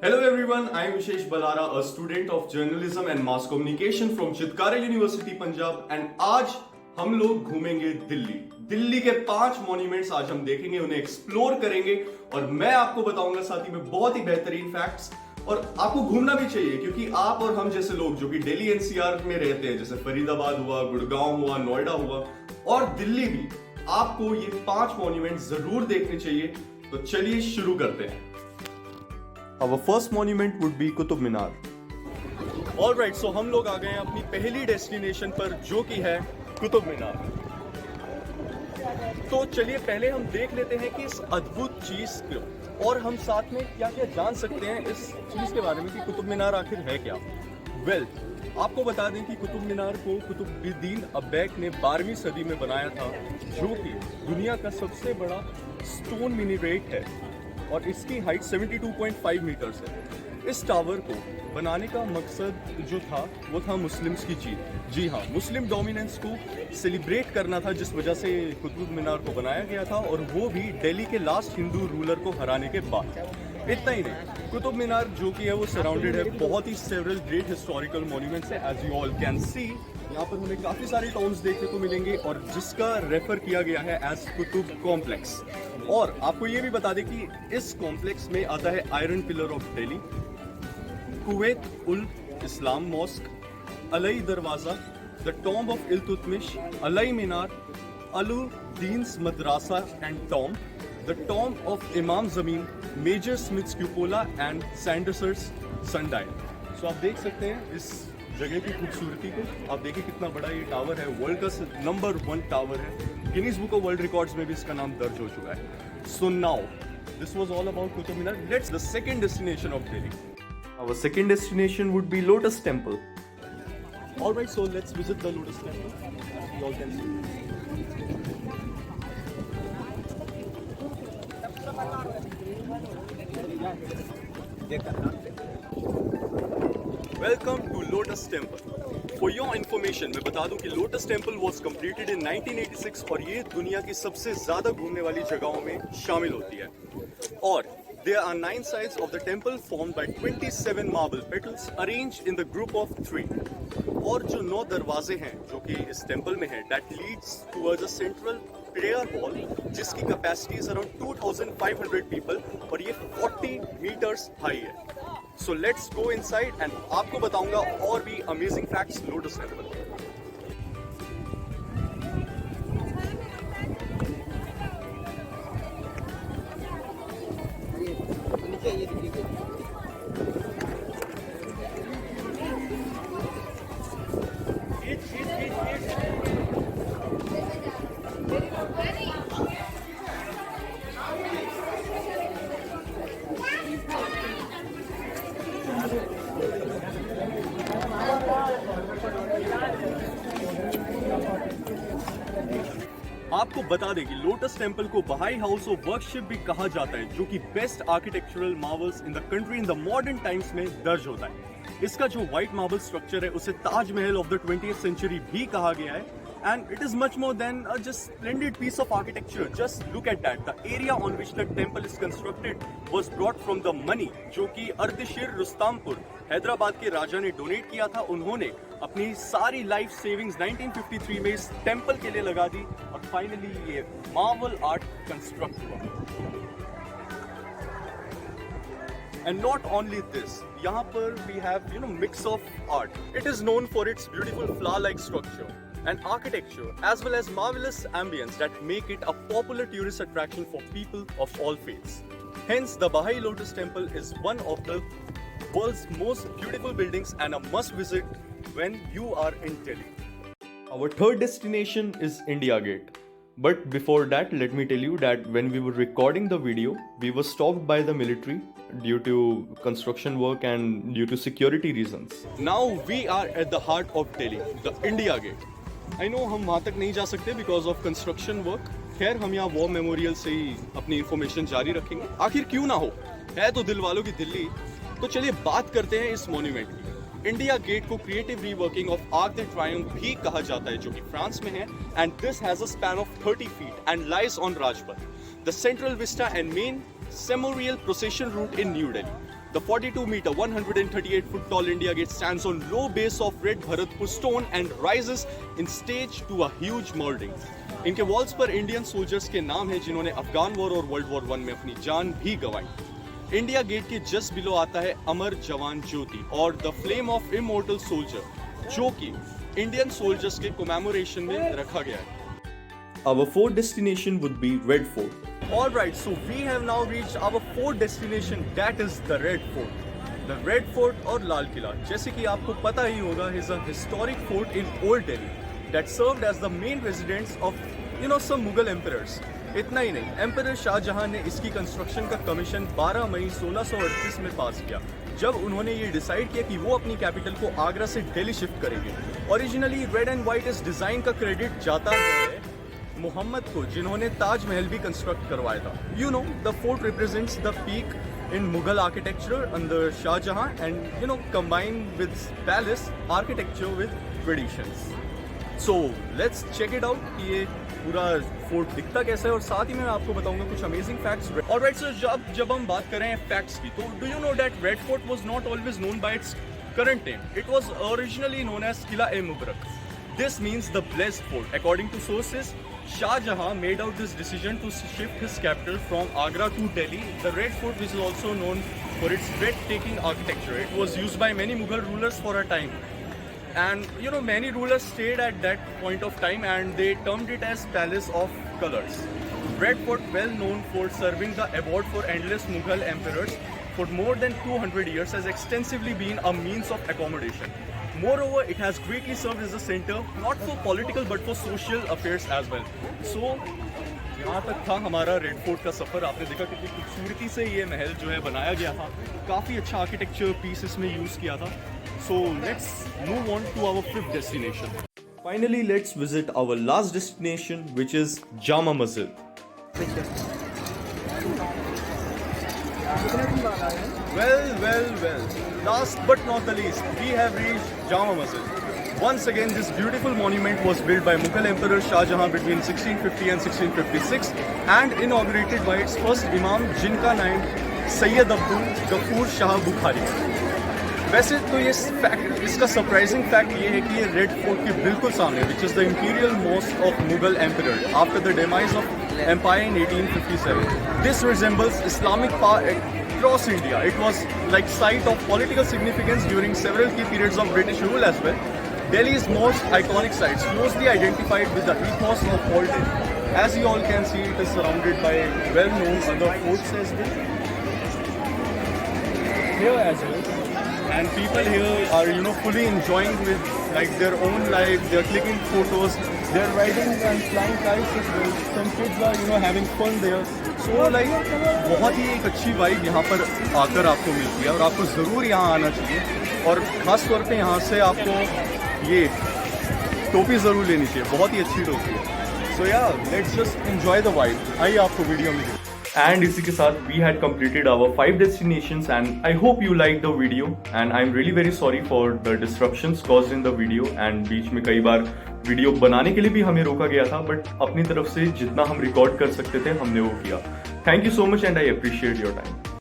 Hello everyone, I am Vishesh Balara, a student of journalism and mass communication from Chitkara University, Punjab and आज हम लोग घूमेंगे दिल्ली के 5 monuments आज हम देखेंगे, उन्हें एक्सप्लोर करेंगे और मैं आपको बताऊंगा साथ ही में बहुत ही बेहतरीन फैक्ट्स। और आपको घूमना भी चाहिए क्योंकि आप और हम जैसे लोग जो कि दिल्ली एनसीआर में रहते हैं, जैसे फरीदाबाद हुआ, गुड़गांव हुआ, नोएडा हुआ और दिल्ली भी, आपको ये 5 मॉन्यूमेंट जरूर देखने चाहिए। तो चलिए शुरू करते हैं। Our first monument would be Qutub Minar. Alright, so हम लोग आ गए हैं अपनी पहली डेस्टिनेशन पर जो कि है कुतुब मीनार। तो चलिए पहले हम देख लेते हैं कि इस अद्भुत चीज को और हम साथ में क्या क्या जान सकते हैं इस चीज के बारे में कि कुतुब मीनार आखिर है क्या। आपको बता दें कि कुतुब मीनार को कुतुबुद्दीन ऐबक ने 12वीं सदी में बनाया था, जो कि दुनिया का सबसे बड़ा स्टोन मिनीरेट है और इसकी हाइट 72.5 मीटर्स है। इस टावर को बनाने का मकसद जो था वो था मुस्लिम्स की जीत। जी हाँ, मुस्लिम डोमिनेंस को सेलिब्रेट करना था, जिस वजह से कुतुब मीनार को बनाया गया था, और वो भी दिल्ली के लास्ट हिंदू रूलर को हराने के बाद। इतना ही नहीं, कुतुब मीनार जो कि है वो सराउंडेड है बहुत ही सेवरल ग्रेट हिस्टोरिकल मॉन्यूमेंट्स है। As you all can see, यहाँ पर हमें काफी सारे टॉम्स देखने को मिलेंगे और जिसका रेफर किया गया है एज कुतुब कॉम्प्लेक्स। और आपको ये भी बता दें कि इस कॉम्प्लेक्स में आता है iron pillar of Delhi, Quwwat ul Islam mosque, Alai Darwaza, the tomb of Iltutmish, Alai Minar, Alauddin's madrasa and tomb, the tomb of Imam Zamin, Major Smith's cupola and Sanders sundial. So आप देख सकते हैं इस जगह की खूबसूरती को। आप देखिए कितना बड़ा ये टावर है, वर्ल्ड का नंबर 1 टावर है, Guinness book of world records में भी इसका नाम दर्ज हो चुका है। So now this was all about Qutub Minar. Let's the second destination of Delhi. Our second destination would be Lotus Temple. Alright, so let's visit the Lotus Temple. You all can see. Welcome to Lotus Temple. For your information, मैं बता दूं कि Lotus Temple was completed in 1986 और ये दुनिया की सबसे ज्यादा घूमने वाली जगहों में शामिल होती है। और there are 9 sides of the temple formed by 27 marble petals arranged in the group of 3. और जो 9 दरवाजे हैं जो कि इस टेम्पल में है, that leads towards a central prayer hall जिसकी कैपेसिटी is around 2500 people और ये 40 meters high है। So let's go inside and आपको बताऊंगा और भी amazing facts Lotus Temple। आपको बता दें कि लोटस टेम्पल को बहाई हाउस ऑफ वर्शिप भी कहा जाता है, जो कि best architectural Marvels in the country in the modern times में दर्ज होता है। इसका जो व्हाइट मार्बल स्ट्रक्चर है उसे Taj Mahal of the 20th century भी कहा गया है। And it is much more than a just splendid piece of architecture. Just look at that. The area on which the temple is constructed was brought from the money जो कि अर्दशीर रुस्तमपुर हैदराबाद के राजा ने donate किया था। उन्होंने अपनी सारी लाइफ सेविंग्स 1953 में इस टेम्पल के लिए लगा दी और फाइनली ये मार्वल आर्ट कंस्ट्रक्ट हुआ। And not only this, यहाँ पर we have mix of art. It is known for its beautiful flower-like structure and architecture, as well as marvelous ambience that make it a popular tourist attraction for people of all faiths. Hence, the Bahai Lotus Temple is one of the world's most beautiful buildings and a must visit when you are in Delhi. Our third destination is India Gate. But before that, let me tell you that when we were recording the video, we were stopped by the military due to construction work and due to security reasons. Now we are at the heart of Delhi, the India Gate. I know हम वहाँ तक नहीं जा सकते because of construction work. खैर हम यहाँ war memorial से ही अपनी इंफॉर्मेशन जारी रखेंगे। आखिर क्यों ना हो, है तो दिल वालों की दिल्ली। तो चलिए बात करते हैं इस मॉन्यूमेंट की। इंडिया गेट को creative reworking of Arc de Triomphe भी कहा जाता है, जो कि फ्रांस में है, and this has a span of 30 feet and lies on Rajpath, the central vista and main memorial procession route in New Delhi. The 42-meter, 138-foot tall India Gate stands on low base of red Bharatpur stone and rises in stage to a huge molding. इनके walls पर Indian soldiers के नाम हैं जिन्होंने Afghan war और world war 1 में अपनी जान भी गंवाई। इंडिया गेट के जस्ट बिलो आता है अमर जवान ज्योति और the flame of immortal soldier, जो कि इंडियन सोल्जर्स के कमेमोरेशन में रखा गया है। Our fourth destination would be Red Fort. Alright, so we have now reached our fourth destination, that is the Red Fort. The Red Fort और लाल किला, जैसे कि आपको पता ही होगा, is a historic fort in Old Delhi that served as the main residence of some Mughal emperors. इतना ही नहीं, emperor Shahjahan ने इसकी कंस्ट्रक्शन का कमीशन 12 मई 1638 में पास किया, जब उन्होंने ये डिसाइड किया कि वो अपनी कैपिटल को आगरा से दिल्ली शिफ्ट करेंगे। ओरिजिनली रेड एंड व्हाइट इस डिजाइन का क्रेडिट जाता है मुहम्मद को, जिन्होंने ताजमहल भी कंस्ट्रक्ट करवाया था। The fort represents the peak in Mughal architecture under Shah Jahan and combined with palace architecture with traditions. So let's check it out कि ये पूरा फोर्ट दिखता कैसा है, और साथ ही मैं आपको बताऊंगा कुछ अमेजिंग फैक्ट्स। Alright, so जब हम बात करें फैक्ट्स की, तो do you know that Red Fort was not always known by its current name? It was originally known as Qila-e-Mubarak. This means the blessed fort. According to sources, Shah Jahan made out this decision to shift his capital from Agra to Delhi. The Red Fort is also known for its breathtaking architecture. It was used by many Mughal rulers for a time. And many rulers stayed at that point of time and they termed it as Palace of Colors. Red Fort, well known for serving the award for endless Mughal emperors for more than 200 years, has extensively been a means of accommodation. Moreover, it has greatly served as a center not for political but for social affairs as well. So, यहाँ तक था हमारा red fort का सफर। आपने देखा कितनी खूबसूरती से ये महल जो है बनाया गया था, काफ़ी अच्छा आर्किटेक्चर पीस इसमें यूज़ किया था। So let's move on to our fifth destination. Finally, let's visit our last destination, which is Jama Masjid. Well. Last but not the least, we have reached Jama Masjid. Once again, this beautiful monument was built by Mughal Emperor Shah Jahan between 1650 and 1656 and inaugurated by its first Imam, जिनका नाम सैयद अब्दुल गफूर शाह बुखारी। वैसे तो ये fact, इसका surprising fact ये है कि ये रेड फोर्ट के बिल्कुल सामने, which is the imperial mosque of Mughal emperor after the demise of empire in 1857. This resembles Islamic power across India. It was like site of political significance during several key periods of British rule as well. Delhi's most iconic sites, closely identified with the ethos of old Delhi. As you all can see, it is surrounded by well-known other forts as well. Here as well. And people here are, fully enjoying with like their own life. They're clicking photos. They're riding and flying kites as well. Some kids are, having fun there. So like बहुत ही एक अच्छी vibe यहाँ पर आकर आपको मिलती है और आपको ज़रूर यहाँ आना चाहिए। और ख़ास तौर पे यहाँ से आपको ये टोपी ज़रूर लेनी चाहिए, बहुत ही अच्छी टोपी है। So yeah let's just enjoy the vibe. आइए आपको वीडियो में एंड इसी के साथ we had completed our 5 destinations and I hope you like the video and I am really very sorry for the disruptions caused in the video. And बीच में कई बार video बनाने के लिए भी हमें रोका गया था, बट अपनी तरफ से जितना हम रिकॉर्ड कर सकते थे हमने वो किया। Thank you so much and I appreciate your time.